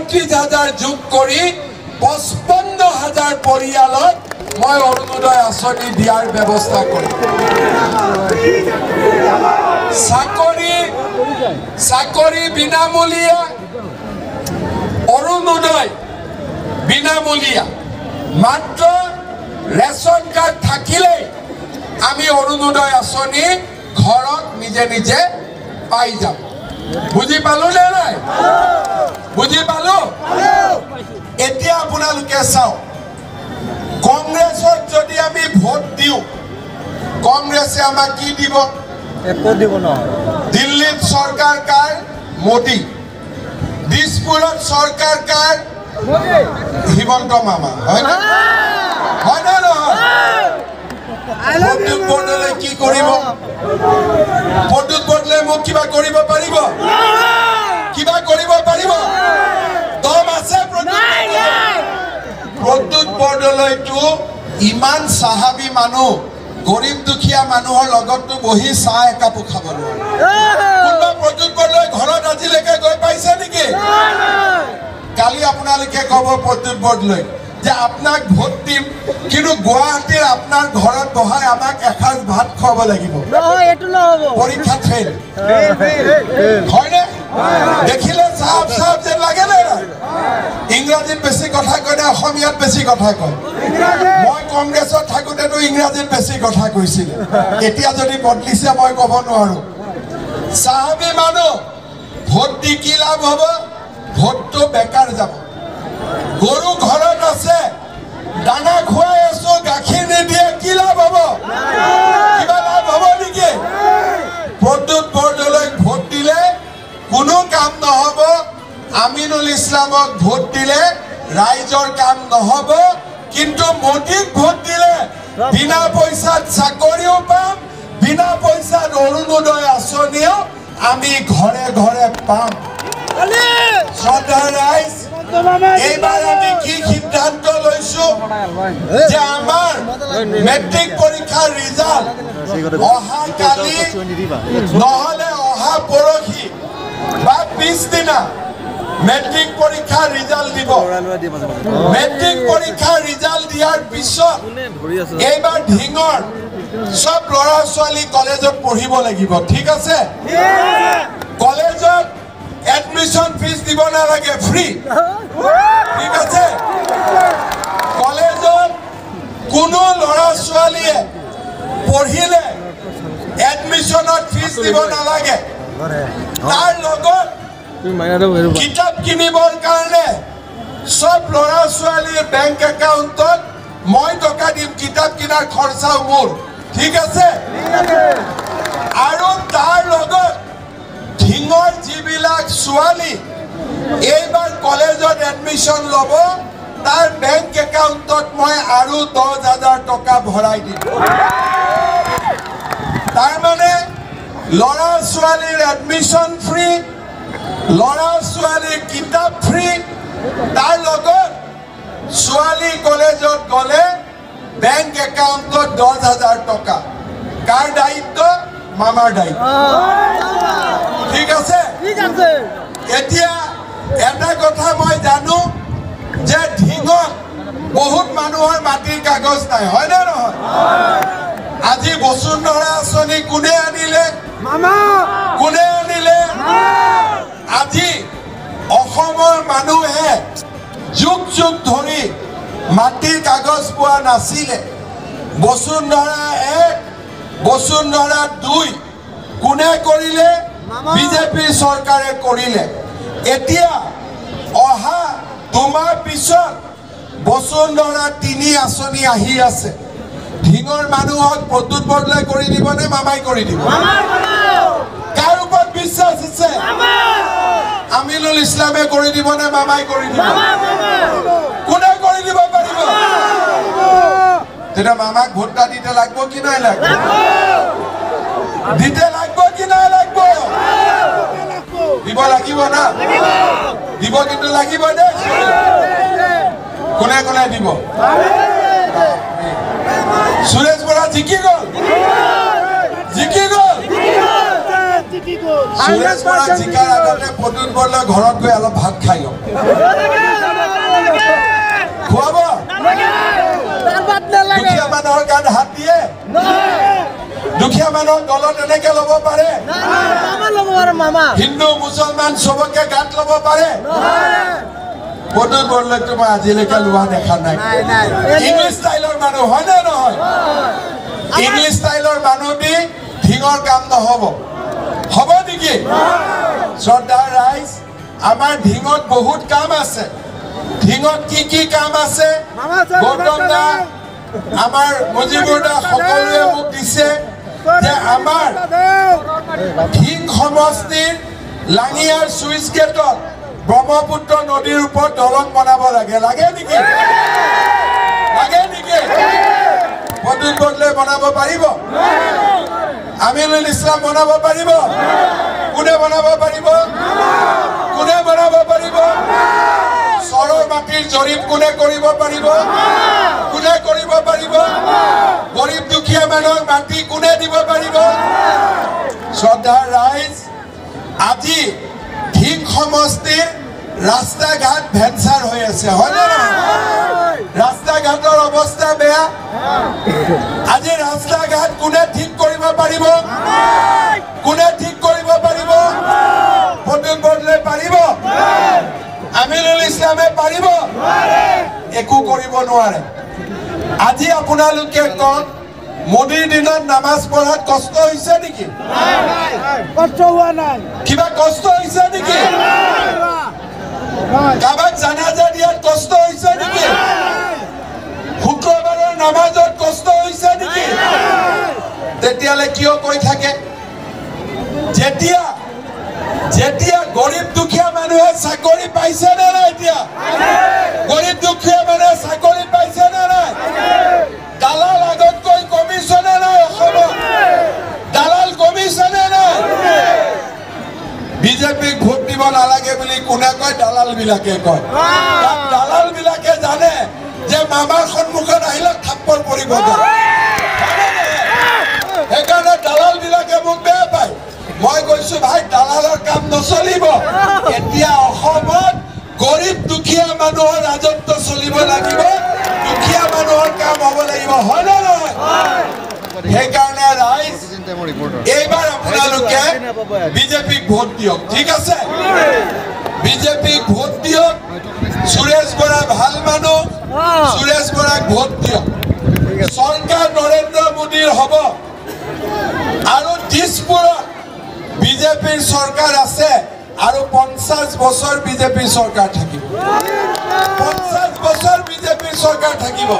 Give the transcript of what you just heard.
29,000 যোগ কৰি 55,000 পৰিয়ালক মই অৰুণোদয় আঁচনি দিয়াৰ ব্যৱস্থা কৰিম। চাকৰি বিনামূলীয়া, অৰুণোদয় বিনামূলীয়া। মাত্ৰ ৰেচন কাৰ্ড থাকিলেই আমি অৰুণোদয় আঁচনি ঘৰত নিজে নিজে পাই যাম। বুজি পালো নে নাই? বুজি পালো? এতিয়া আপোনালোকে চাওক, কংগ্ৰেছক যদি আমি ভোট দিওঁ, কংগ্ৰেছে আমাক কি দিব? একো দিব নহয়। দিল্লীত চৰকাৰ কাৰ? মোদী। দিছপুৰত চৰকাৰ কাৰ? হিমন্ত মামা। হয় নে নহয়? প্ৰদ্যুৎ বৰদলৈ কি কৰিব? প্ৰদ্যুৎ বৰদলৈ মোক কিবা কৰিব পাৰিব? কিবা কৰিব পাৰিব? দম আছে প্ৰদ্যুৎ বৰদলৈটো ইমান সাহাবী মানুহ, গৰীব দুখীয়া মানুহৰ লগতটো বহি চাহ একাপো খাব নোৱাৰে। কোনোবা প্ৰদ্যুৎ বৰদলৈ ঘৰত আজিলৈকে গৈ পাইছে নেকি? কালি আপোনালোকে ক'ব প্ৰদ্যুৎ বৰদলৈ যে আপোনাক ভোট দিম, কিন্তু গুৱাহাটীৰ আপোনাৰ ঘৰত বহাই আমাক এসাঁজ ভাত খুৱাব লাগিব। পৰীক্ষাত ফেইল। হয়নে? দেখিলে চাপ যেন লাগে নে? ইংৰাজীত বেছি কথা কয় নে অসমীয়াত বেছি কথা কয়? মই কংগ্ৰেছত থাকোঁতেতো ইংৰাজীত বেছি কথা কৈছিল। এতিয়া যদি বদলিছে মই ক'ব নোৱাৰো। চাহাবী মানুহ, ভোট দি কি লাভ হ'ব? ভোটটো বেকাৰ যাব। গৰু ঘৰত আছে, দানা খুৱাই আছো, গাখীৰ নিদিয়ে, কি লাভ হ'ব? কিবা লাভ হ'ব নেকি? প্ৰদ্যুৎ বৰদলৈক ভোট দিলে কোনো কাম নহ'ব। আমিনুল ইছলামক ভোট দিলে ৰাইজৰ কাম নহ'ব। কিন্তু মোদীক ভোট দিলে বিনা পইচাত চাকৰিও পাম, বিনা পইচাত অৰুণোদয় আঁচনিও আমি ঘৰে ঘৰে পাম। ৰাইজ, এইবাৰ আমি কি সিদ্ধান্ত লৈছো যে আমাৰ মেট্ৰিক পৰীক্ষাৰ ৰিজাল্ট অহা কালি নহলে অহা পৰহি বা পিছদিনা মেট্ৰিক পৰীক্ষাৰ ৰিজাল্ট দিব। মেট্ৰিক পৰীক্ষাৰ ৰিজাল্ট দিয়াৰ পিছত এইবাৰ ঢিঙৰ সব ল'ৰা ছোৱালী কলেজত পঢ়িব লাগিব। ঠিক আছে? কলেজত এডমিশন ফিজ দিব নালাগে, ফ্ৰী। ঠিক আছে? কলেজত কোনো ল'ৰা ছোৱালীয়ে পঢ়িলে এডমিশনত ফিজ দিব নালাগে। তাৰ লগত কিতাপ কিনিবৰ কাৰণে সব ল'ৰা ছোৱালীৰ বেংক একাউণ্টত মই টকা দিম, কিতাপ কিনাৰ খৰচাও মোৰ। ঠিক আছে? আৰু তাৰ লগত ঢিঙৰ যিবিলাক ছোৱালী এইবাৰ কলেজত এডমিশন ল'ব, তাৰ বেংক একাউণ্টত মই আৰু 10,000 টকা ভৰাই দিম। তাৰমানে ল'ৰা ছোৱালীৰ এডমিশন ফ্ৰী, ল'ৰা ছোৱালীৰ কিতাপ ফ্ৰী, তাৰ লগত ছোৱালী কলেজত গ'লে বেংক একাউণ্টত 10,000 টকা। কাৰ দায়িত্ব? মামাৰ দায়িত্ব। ঠিক আছে? এতিয়া এটা কথা মই জানো যে ঢিঙত বহুত মানুহৰ মাটিৰ কাগজ নাই। হয় নে নহয়? আজি বসুন্ধৰা আঁচনি কোনে আনিলে? কোনে আনিলে? আজি অসমৰ মানুহে যুগ যুগ ধৰি মাটিৰ কাগজ পোৱা নাছিলে। বসুন্ধৰা 1, বসুন্ধৰা 2 কোনে কৰিলে? বিজেপি চৰকাৰে কৰিলে। এতিয়া অহা 2 মাহ পিছত বসুন্ধৰা 3 আঁচনি আহি আছে। ঢিঙৰ মানুহক প্ৰদ্যুৎ বৰদলৈ কৰি দিব নে মামাই কৰি দিব? কাৰ ওপৰত বিশ্বাস আছে? আমিনুল ইছলামে কৰি দিব নে মামাই কৰি দিব? কোনে কৰি দিব পাৰিব? তেতিয়া মামাক ভোটটা দিতে লাগব কি নাই লাগব? দিতে লাগব কি নাই লাগব? দিব লাগিব না? দিব কিন্তু লাগিব দে। কোনে কোনে দিব? সুৰেশ বৰা জিকি গ'ল। জিকি গ'ল। সুৰেশ বৰা জিকাৰ আগতে প্ৰদ্যুৎ বৰদলৈ ঘৰত গৈ অলপ ভাত খাই লওক খুৱাব দুখীয়া মানুহৰ গাত হাত দিয়ে দুখীয়া মানুহৰ দলত এনেকে ল'ব পাৰে হিন্দু মুছলমান চবকে গাত ল'ব পাৰে প্ৰদ্যুৎ বৰদলৈতো মই আজিলৈকে লোৱা দেখা নাই ইংলিছ ষ্টাইলৰ মানুহ হয় নে নহয় ইংলিছ ষ্টাইলৰ মানুহ দি ঢিঙৰ কাম নহ'ব হ'ব নেকি শ্ৰদ্ধা ৰাইজ আমাৰ ঢিঙত বহুত কাম আছে ঢিঙত কি কাম আছে গৌতম দা আমাৰ মুজিবুৰ দা সকলোৱে মোক দিছে যে আমাৰ ঢিং সমষ্টিৰ লাঙিয়াৰ চুইচ গেটত ব্ৰহ্মপুত্ৰ নদীৰ ওপৰত দলং বনাব লাগে নেকি প্ৰদ্যুৎ বৰদলৈ বনাব পাৰিব আমিনুল ইছলাম বনাব পাৰিব কোনে বনাব পাৰিব চৰৰ মাটিৰ জৰীপ কোনে কৰিব পাৰিব গৰীব দুখীয়া মানুহৰ মাটি কোনে দিব পাৰিব শ্ৰদ্ধাৰ ৰাইজ আজি ঢিং সমষ্টিৰ ৰাস্তা ঘাট ভেঞ্চাৰ হৈ আছে হয়নে নহয় ৰাস্তা ঘাটৰ অৱস্থা বেয়া আজি ৰাস্তা ঘাট কোনে ঠিক কৰিব পাৰিব প্ৰদ্যুৎ বৰদলৈ পাৰিব আমিনুল ইছলামে পাৰিব একো কৰিব নোৱাৰে আজি আপোনালোকে কওক মোদীৰ দিনত নামাজ পঢ়াত কষ্ট হৈছে নেকি কষ্ট হোৱা নাই কিবা কষ্ট হৈছে নেকি কাবাক জানাজা দিয়াত কষ্ট হৈছে নেকি শুক্ৰবাৰৰ নামাজত কষ্ট হৈছে নেকি তেতিয়ালে কিয় কৈ থাকে যেতিয়া গৰীব দুখীয়া মানুহে চাকৰি পাইছে নে নাই এতিয়া গৰীব দুখীয়া মানুহে চাকৰি পাইছে নে নাই দালাল আগতকৈ কমিছে নে নাই অসমত দালাল কমিছে নে নাই বিজেপিক ভোট দিব নালাগে বুলি কোনে কয় দালাল বিলাকে কয় দালাল বিলাকে জানে যে মামাৰ সন্মুখত আহিলে থাপ্পৰ পৰিব সেইকাৰণে দালাল বিলাকে মোক বেয়া পায় মই কৈছো ভাই দালালৰ কাম নচলিব এতিয়া অসমত গৰীব দুখীয়া মানুহৰ ৰাজত্ব চলিব লাগিব দুখীয়া মানুহৰ কাম হ'ব লাগিব হয় নে নহয় সেইকাৰণে ৰাইজ এইবাৰ আপোনালোকে বিজেপিক ভোট দিয়ক ঠিক আছে বিজেপিক ভোট দিয়ক সুৰেশ বৰা ভাল মানুহ সুৰেশ বৰাক ভোট দিয়ক চৰকাৰ নৰেন্দ্ৰ মোদীৰ হ'ব আৰু দিছপুৰত বিজেপিৰ চৰকাৰ আছে আৰু 50 বছৰ বিজেপিৰ চৰকাৰ থাকিব 50 বছৰ বিজেপিৰ চৰকাৰ থাকিব